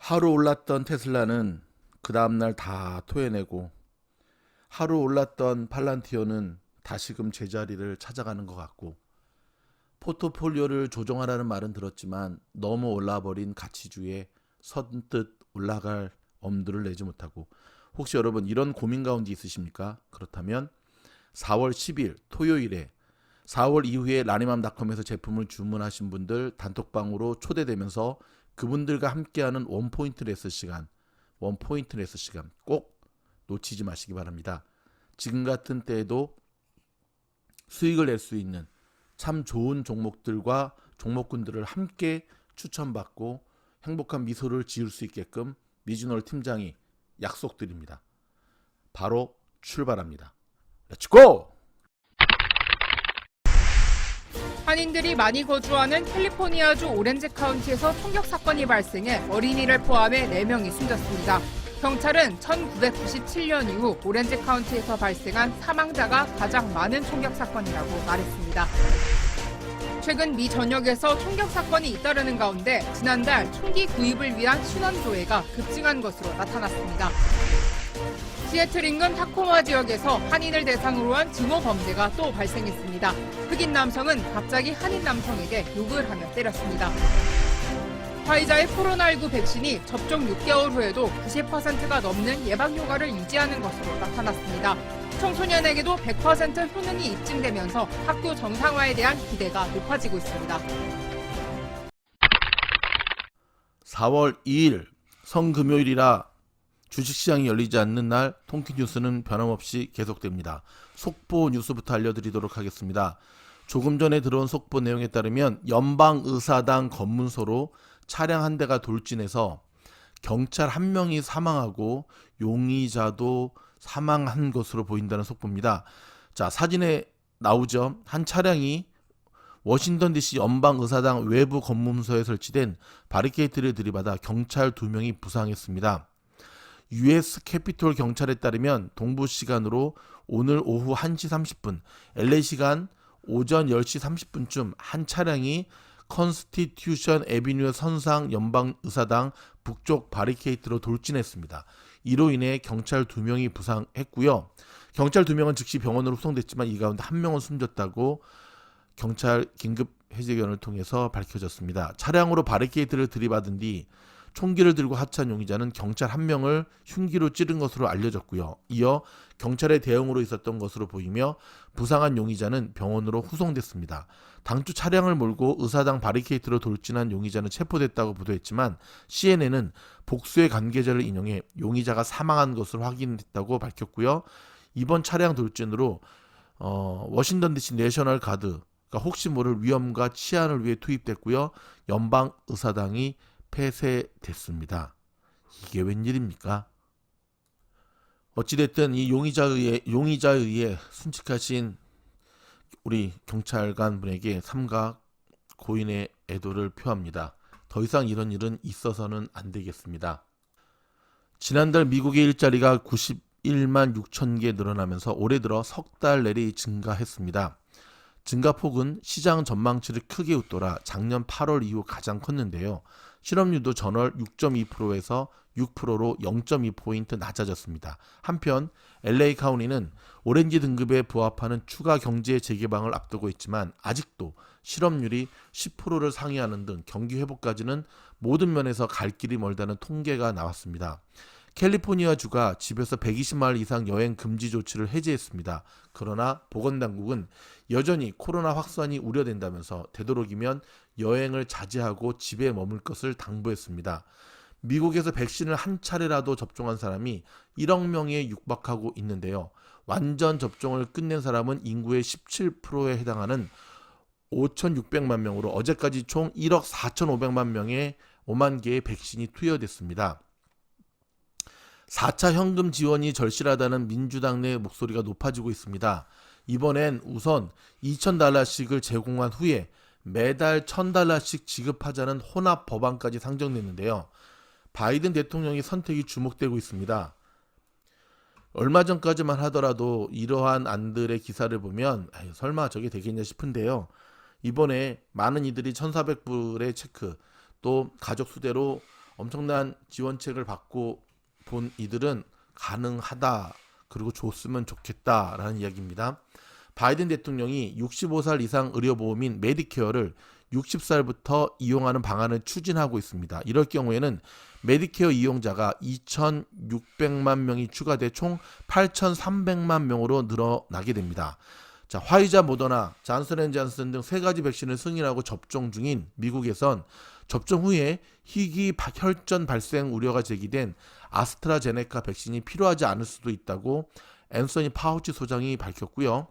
하루 올랐던 테슬라는 그 다음날 다 토해내고 하루 올랐던 팔란티어는 다시금 제자리를 찾아가는 것 같고 포트폴리오를 조정하라는 말은 들었지만 너무 올라버린 가치주에 선뜻 올라갈 엄두를 내지 못하고 혹시 여러분 이런 고민 가운데 있으십니까? 그렇다면 4월 10일 토요일에 4월 이후에 라니맘닷컴에서 제품을 주문하신 분들 단톡방으로 초대되면서 그분들과 함께하는 원포인트 레슨 시간 꼭 놓치지 마시기 바랍니다. 지금 같은 때에도 수익을 낼 수 있는 참 좋은 종목들과 종목군들을 함께 추천받고 행복한 미소를 지을 수 있게끔 미즈널 팀장이 약속드립니다. 바로 출발합니다. 렛츠고! 한인들이 많이 거주하는 캘리포니아주 오렌지 카운티에서 총격 사건이 발생해 어린이를 포함해 4명이 숨졌습니다. 경찰은 1997년 이후 오렌지 카운티에서 발생한 사망자가 가장 많은 총격 사건이라고 말했습니다. 최근 미 전역에서 총격 사건이 잇따르는 가운데 지난달 총기 구입을 위한 신원조회가 급증한 것으로 나타났습니다. 시애틀 인근 타코마 지역에서 한인을 대상으로 한 증오 범죄가 또 발생했습니다. 흑인 남성은 갑자기 한인 남성에게 욕을 하며 때렸습니다. 화이자의 코로나19 백신이 접종 6개월 후에도 90%가 넘는 예방 효과를 유지하는 것으로 나타났습니다. 청소년에게도 100% 효능이 입증되면서 학교 정상화에 대한 기대가 높아지고 있습니다. 4월 2일 성금요일이라 주식시장이 열리지 않는 날 통키뉴스는 변함없이 계속됩니다. 속보 뉴스부터 알려드리도록 하겠습니다. 조금 전에 들어온 속보 내용에 따르면 연방의사당 검문소로 차량 한 대가 돌진해서 경찰 한 명이 사망하고 용의자도 사망한 것으로 보인다는 속보입니다. 자, 사진에 나오죠. 한 차량이 워싱턴 DC 연방의사당 외부 검문소에 설치된 바리케이트를 들이받아 경찰 2명이 부상했습니다. US 캐피톨 경찰에 따르면 동부 시간으로 오늘 오후 1시 30분, LA 시간 오전 10시 30분쯤 한 차량이 컨스티튜션 애비뉴 선상 연방의사당 북쪽 바리케이트로 돌진했습니다. 이로 인해 경찰 2명이 부상했고요. 경찰 2명은 즉시 병원으로 후송됐지만 이 가운데 1명은 숨졌다고 경찰 긴급 해제견을 통해서 밝혀졌습니다. 차량으로 바리케이트를 들이받은 뒤 총기를 들고 하차한 용의자는 경찰 1명을 흉기로 찌른 것으로 알려졌고요. 이어 경찰의 대응으로 있었던 것으로 보이며 부상한 용의자는 병원으로 후송됐습니다. 당초 차량을 몰고 의사당 바리케이트로 돌진한 용의자는 체포됐다고 보도했지만 CNN은 복수의 관계자를 인용해 용의자가 사망한 것으로 확인됐다고 밝혔고요. 이번 차량 돌진으로 워싱턴 DC 내셔널 가드가 혹시 모를 위험과 치안을 위해 투입됐고요. 연방 의사당이 폐쇄됐습니다. 이게 웬일입니까? 어찌됐든 이 용의자에 의해 순직하신 우리 경찰관 분에게 삼가 고인의 애도를 표합니다. 더 이상 이런 일은 있어서는 안 되겠습니다. 지난달 미국의 일자리가 91만 6천 개 늘어나면서 올해 들어 석 달 내리 증가했습니다. 증가폭은 시장 전망치를 크게 웃돌아 작년 8월 이후 가장 컸는데요. 실업률도 전월 6.2%에서 6%로 0.2포인트 낮아졌습니다. 한편 LA 카운티는 오렌지 등급에 부합하는 추가 경제 재개방을 앞두고 있지만 아직도 실업률이 10%를 상회하는 등 경기 회복까지는 모든 면에서 갈 길이 멀다는 통계가 나왔습니다. 캘리포니아주가 집에서 120마일 이상 여행 금지 조치를 해제했습니다. 그러나 보건당국은 여전히 코로나 확산이 우려된다면서 되도록이면 여행을 자제하고 집에 머물 것을 당부했습니다. 미국에서 백신을 한 차례라도 접종한 사람이 1억 명에 육박하고 있는데요. 완전 접종을 끝낸 사람은 인구의 17%에 해당하는 5,600만 명으로 어제까지 총 1억 4,500만 명의 5만 개의 백신이 투여됐습니다. 4차 현금 지원이 절실하다는 민주당 내 목소리가 높아지고 있습니다. 이번엔 우선 $2,000씩을 제공한 후에 매달 $1,000씩 지급하자는 혼합 법안까지 상정됐는데요. 바이든 대통령의 선택이 주목되고 있습니다. 얼마 전까지만 하더라도 이러한 안들의 기사를 보면 설마 저게 되겠냐 싶은데요. 이번에 많은 이들이 $1,400불의 체크 또 가족 수대로 엄청난 지원책을 받고 본 이들은 가능하다, 그리고 줬으면 좋겠다라는 이야기입니다. 바이든 대통령이 65살 이상 의료보험인 메디케어를 60살부터 이용하는 방안을 추진하고 있습니다. 이럴 경우에는 메디케어 이용자가 2,600만 명이 추가돼 총 8,300만 명으로 늘어나게 됩니다. 자, 화이자, 모더나, 잔슨앤잔슨 등 3가지 백신을 승인하고 접종 중인 미국에선 접종 후에 희귀 혈전 발생 우려가 제기된 아스트라제네카 백신이 필요하지 않을 수도 있다고 앤서니 파우치 소장이 밝혔고요.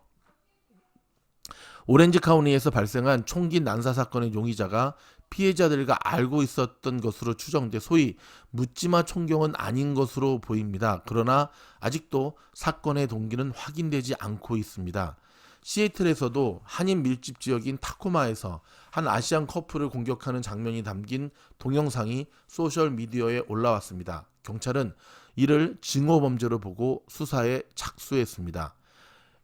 오렌지 카운티에서 발생한 총기 난사 사건의 용의자가 피해자들과 알고 있었던 것으로 추정돼 소위 묻지마 총경은 아닌 것으로 보입니다. 그러나 아직도 사건의 동기는 확인되지 않고 있습니다. 시애틀에서도 한인 밀집 지역인 타코마에서 한 아시안 커플을 공격하는 장면이 담긴 동영상이 소셜미디어에 올라왔습니다. 경찰은 이를 증오범죄로 보고 수사에 착수했습니다.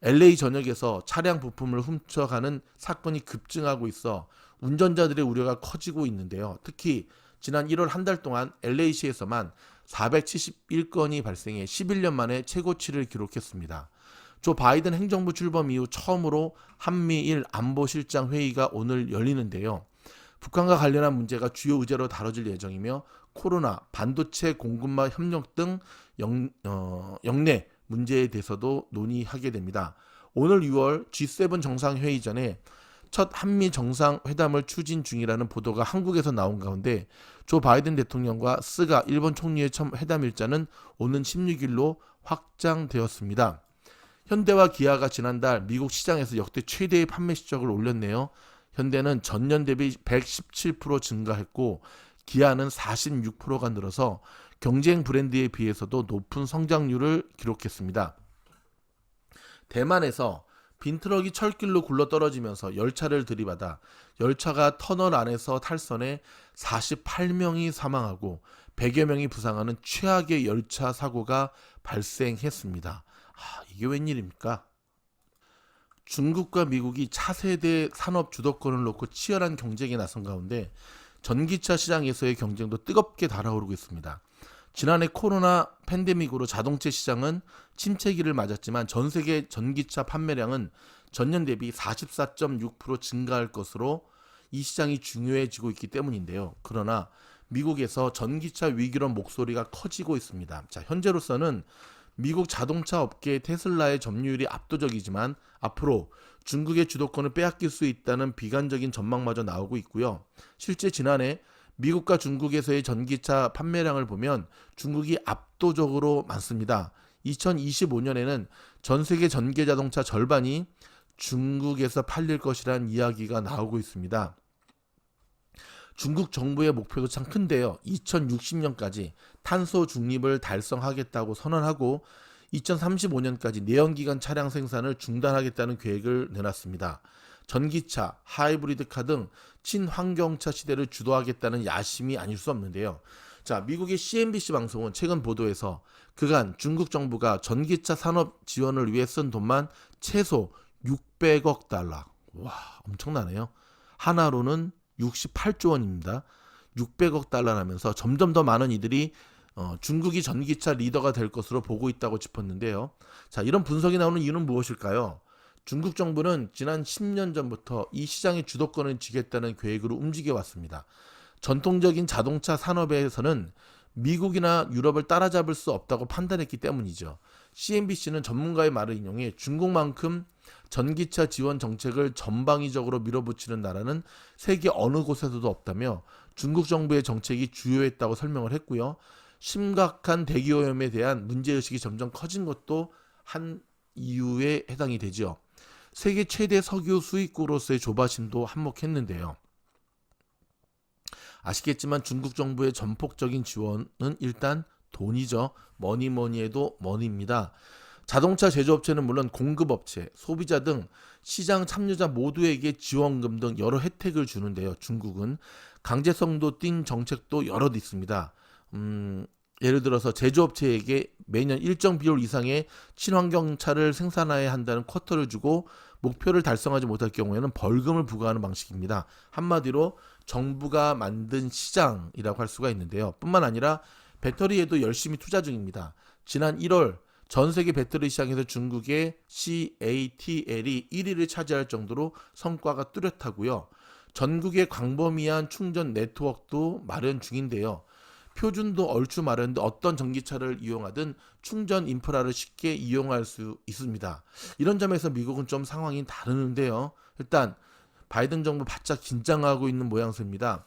LA 전역에서 차량 부품을 훔쳐가는 사건이 급증하고 있어 운전자들의 우려가 커지고 있는데요. 특히 지난 1월 한 달 동안 LA시에서만 471건이 발생해 11년 만에 최고치를 기록했습니다. 조 바이든 행정부 출범 이후 처음으로 한미일 안보실장 회의가 오늘 열리는데요. 북한과 관련한 문제가 주요 의제로 다뤄질 예정이며 코로나, 반도체 공급망 협력 등 영내 문제에 대해서도 논의하게 됩니다. 오늘 6월 G7 정상회의 전에 첫 한미 정상회담을 추진 중이라는 보도가 한국에서 나온 가운데 조 바이든 대통령과 스가 일본 총리의 회담 일자는 오는 16일로 확장되었습니다. 현대와 기아가 지난달 미국 시장에서 역대 최대의 판매 실적을 올렸네요. 현대는 전년 대비 117% 증가했고 기아는 46%가 늘어서 경쟁 브랜드에 비해서도 높은 성장률을 기록했습니다. 대만에서 빈트럭이 철길로 굴러떨어지면서 열차를 들이받아 열차가 터널 안에서 탈선해 48명이 사망하고 100여 명이 부상하는 최악의 열차 사고가 발생했습니다. 이게 웬일입니까? 중국과 미국이 차세대 산업 주도권을 놓고 치열한 경쟁에 나선 가운데 전기차 시장에서의 경쟁도 뜨겁게 달아오르고 있습니다. 지난해 코로나 팬데믹으로 자동차 시장은 침체기를 맞았지만 전 세계 전기차 판매량은 전년 대비 44.6% 증가할 것으로 이 시장이 중요해지고 있기 때문인데요. 그러나 미국에서 전기차 위기론 목소리가 커지고 있습니다. 자, 현재로서는 미국 자동차 업계의 테슬라의 점유율이 압도적이지만 앞으로 중국의 주도권을 빼앗길 수 있다는 비관적인 전망마저 나오고 있고요. 실제 지난해 미국과 중국에서의 전기차 판매량을 보면 중국이 압도적으로 많습니다. 2025년에는 전 세계 전기 자동차 절반이 중국에서 팔릴 것이라는 이야기가 나오고 있습니다. 중국 정부의 목표도 참 큰데요. 2060년까지 탄소 중립을 달성하겠다고 선언하고 2035년까지 내연기관 차량 생산을 중단하겠다는 계획을 내놨습니다. 전기차, 하이브리드카 등 친환경차 시대를 주도하겠다는 야심이 아닐 수 없는데요. 자, 미국의 CNBC 방송은 최근 보도에서 그간 중국 정부가 전기차 산업 지원을 위해 쓴 돈만 최소 600억 달러. 와, 엄청나네요. 하나로는 68조 원입니다. 600억 달러라면서 점점 더 많은 이들이 중국이 전기차 리더가 될 것으로 보고 있다고 짚었는데요. 자, 이런 분석이 나오는 이유는 무엇일까요? 중국 정부는 지난 10년 전부터 이 시장의 주도권을 쥐겠다는 계획으로 움직여 왔습니다. 전통적인 자동차 산업에서는 미국이나 유럽을 따라잡을 수 없다고 판단했기 때문이죠. CNBC는 전문가의 말을 인용해 중국만큼 전기차 지원 정책을 전방위적으로 밀어붙이는 나라는 세계 어느 곳에서도 없다며 중국 정부의 정책이 주요했다고 설명을 했고요. 심각한 대기오염에 대한 문제의식이 점점 커진 것도 한 이유에 해당이 되죠. 세계 최대 석유 수입국으로서의 조바심도 한몫했는데요. 아시겠지만 중국 정부의 전폭적인 지원은 일단 돈이죠. 뭐니 해도 머니입니다. 자동차 제조업체는 물론 공급업체, 소비자 등 시장 참여자 모두에게 지원금 등 여러 혜택을 주는데요. 중국은 강제성도 띈 정책도 여럿 있습니다. 예를 들어서 제조업체에게 매년 일정 비율 이상의 친환경차를 생산해야 한다는 쿼터를 주고 목표를 달성하지 못할 경우에는 벌금을 부과하는 방식입니다. 한마디로 정부가 만든 시장이라고 할 수가 있는데요. 뿐만 아니라 배터리에도 열심히 투자 중입니다. 지난 1월 전 세계 배터리 시장에서 중국의 CATL이 1위를 차지할 정도로 성과가 뚜렷하고요. 전국의 광범위한 충전 네트워크도 마련 중인데요. 표준도 얼추 마련인데 어떤 전기차를 이용하든 충전 인프라를 쉽게 이용할 수 있습니다. 이런 점에서 미국은 좀 상황이 다르는데요. 일단 바이든 정부 바짝 긴장하고 있는 모양새입니다.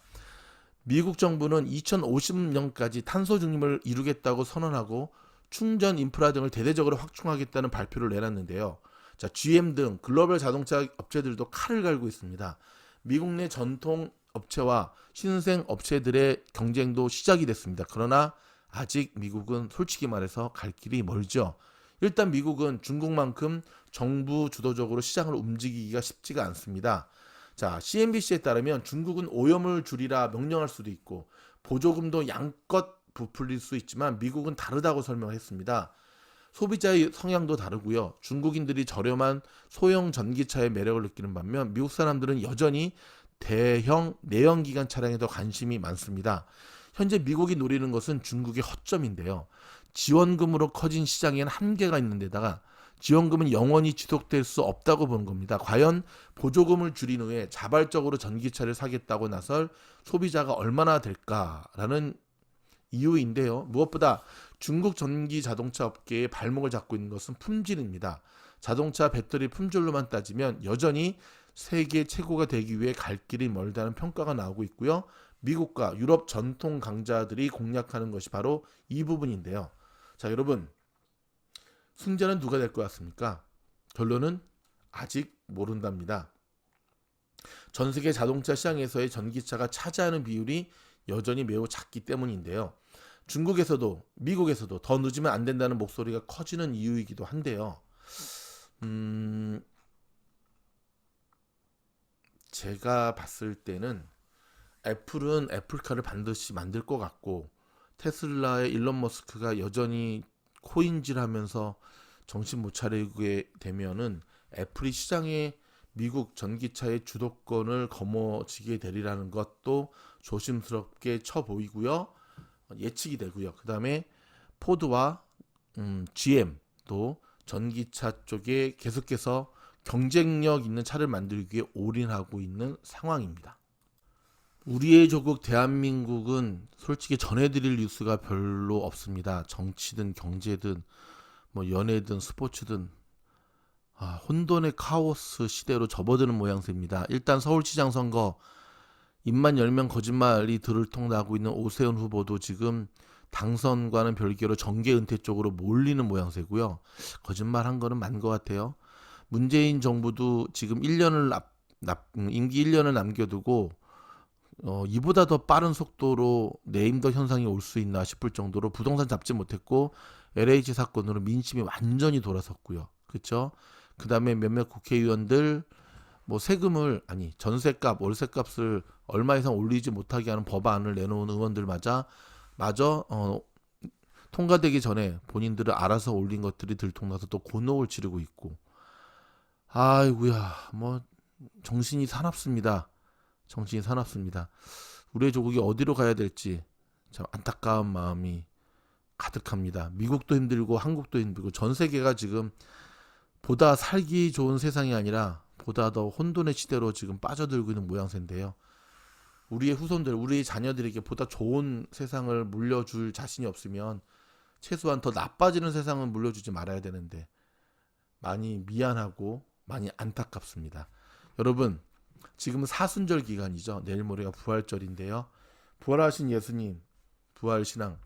미국 정부는 2050년까지 탄소 중립을 이루겠다고 선언하고 충전 인프라 등을 대대적으로 확충하겠다는 발표를 내놨는데요. 자, GM 등 글로벌 자동차 업체들도 칼을 갈고 있습니다. 미국 내 전통 업체와 신생 업체들의 경쟁도 시작이 됐습니다. 그러나 아직 미국은 솔직히 말해서 갈 길이 멀죠. 일단 미국은 중국만큼 정부 주도적으로 시장을 움직이기가 쉽지가 않습니다. 자, CNBC에 따르면 중국은 오염을 줄이라 명령할 수도 있고 보조금도 양껏 부풀릴 수 있지만 미국은 다르다고 설명했습니다. 소비자의 성향도 다르고요. 중국인들이 저렴한 소형 전기차의 매력을 느끼는 반면 미국 사람들은 여전히 대형 내연기관 차량에 더 관심이 많습니다. 현재 미국이 노리는 것은 중국의 허점인데요. 지원금으로 커진 시장에는 한계가 있는 데다가 지원금은 영원히 지속될 수 없다고 보는 겁니다. 과연 보조금을 줄인 후에 자발적으로 전기차를 사겠다고 나설 소비자가 얼마나 될까라는 이유인데요. 무엇보다 중국 전기 자동차 업계의 발목을 잡고 있는 것은 품질입니다. 자동차 배터리 품질로만 따지면 여전히 세계 최고가 되기 위해 갈 길이 멀다는 평가가 나오고 있고요. 미국과 유럽 전통 강자들이 공략하는 것이 바로 이 부분인데요. 자, 여러분, 승자는 누가 될 것 같습니까? 결론은 아직 모른답니다. 전 세계 자동차 시장에서의 전기차가 차지하는 비율이 여전히 매우 작기 때문인데요. 중국에서도 미국에서도 더 늦으면 안 된다는 목소리가 커지는 이유이기도 한데요. 제가 봤을 때는 애플은 애플카를 반드시 만들 것 같고 테슬라의 일론 머스크가 여전히 코인질하면서 정신 못 차리게 되면은 애플이 시장에 미국 전기차의 주도권을 거머쥐게 되리라는 것도 조심스럽게 쳐 보이고요. 예측이 되고요. 그 다음에 포드와 GM도 전기차 쪽에 계속해서 경쟁력 있는 차를 만들기 위해 올인하고 있는 상황입니다. 우리의 조국 대한민국은 솔직히 전해드릴 뉴스가 별로 없습니다. 정치든 경제든 뭐 연애든 스포츠든 혼돈의 카오스 시대로 접어드는 모양새입니다. 일단 서울시장 선거 입만 열면 거짓말이 들을통나고 있는 오세훈 후보도 지금 당선과는 별개로 정계 은퇴 쪽으로 몰리는 모양새고요. 거짓말한 거는 맞는 것 같아요. 문재인 정부도 지금 1년을 임기 1년을 남겨두고 이보다 더 빠른 속도로 네임더 현상이 올 수 있나 싶을 정도로 부동산 잡지 못했고 LH 사건으로 민심이 완전히 돌아섰고요. 그렇죠? 그 다음에 몇몇 국회의원들 뭐 세금을 전세값, 월세값을 얼마 이상 올리지 못하게 하는 법안을 내놓은 의원들마저 통과되기 전에 본인들을 알아서 올린 것들이 들통나서 또 곤혹을 치르고 있고 아이고야 뭐 정신이 사납습니다. 정신이 사납습니다. 우리의 조국이 어디로 가야 될지 참 안타까운 마음이 가득합니다. 미국도 힘들고 한국도 힘들고 전 세계가 지금 보다 살기 좋은 세상이 아니라 보다 더 혼돈의 시대로 지금 빠져들고 있는 모양새인데요. 우리의 후손들, 우리의 자녀들에게 보다 좋은 세상을 물려줄 자신이 없으면 최소한 더 나빠지는 세상은 물려주지 말아야 되는데 많이 미안하고 많이 안타깝습니다. 여러분, 지금은 사순절 기간이죠. 내일 모레가 부활절인데요. 부활하신 예수님, 부활신앙,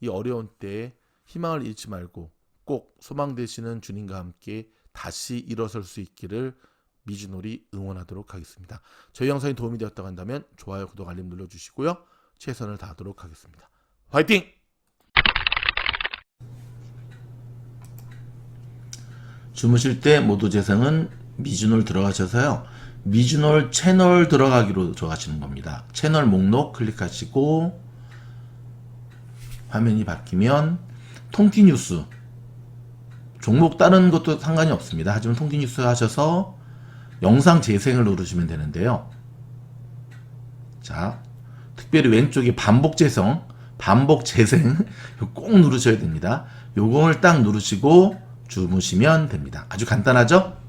이 어려운 때에 희망을 잃지 말고 꼭 소망 되시는 주님과 함께 다시 일어설 수 있기를 미주놀이 응원하도록 하겠습니다. 저희 영상이 도움이 되었다고 한다면 좋아요, 구독, 알림 눌러주시고요. 최선을 다하도록 하겠습니다. 화이팅! 주무실 때 모두 재생은 미주놀 들어가셔서요. 미주놀 채널 들어가기로 들어가시는 겁니다. 채널 목록 클릭하시고 화면이 바뀌면 통키뉴스 종목 다른 것도 상관이 없습니다. 하지만 통키뉴스 하셔서 영상 재생을 누르시면 되는데요. 자, 특별히 왼쪽에 반복 재생 꼭 누르셔야 됩니다. 요걸 딱 누르시고 주무시면 됩니다. 아주 간단하죠?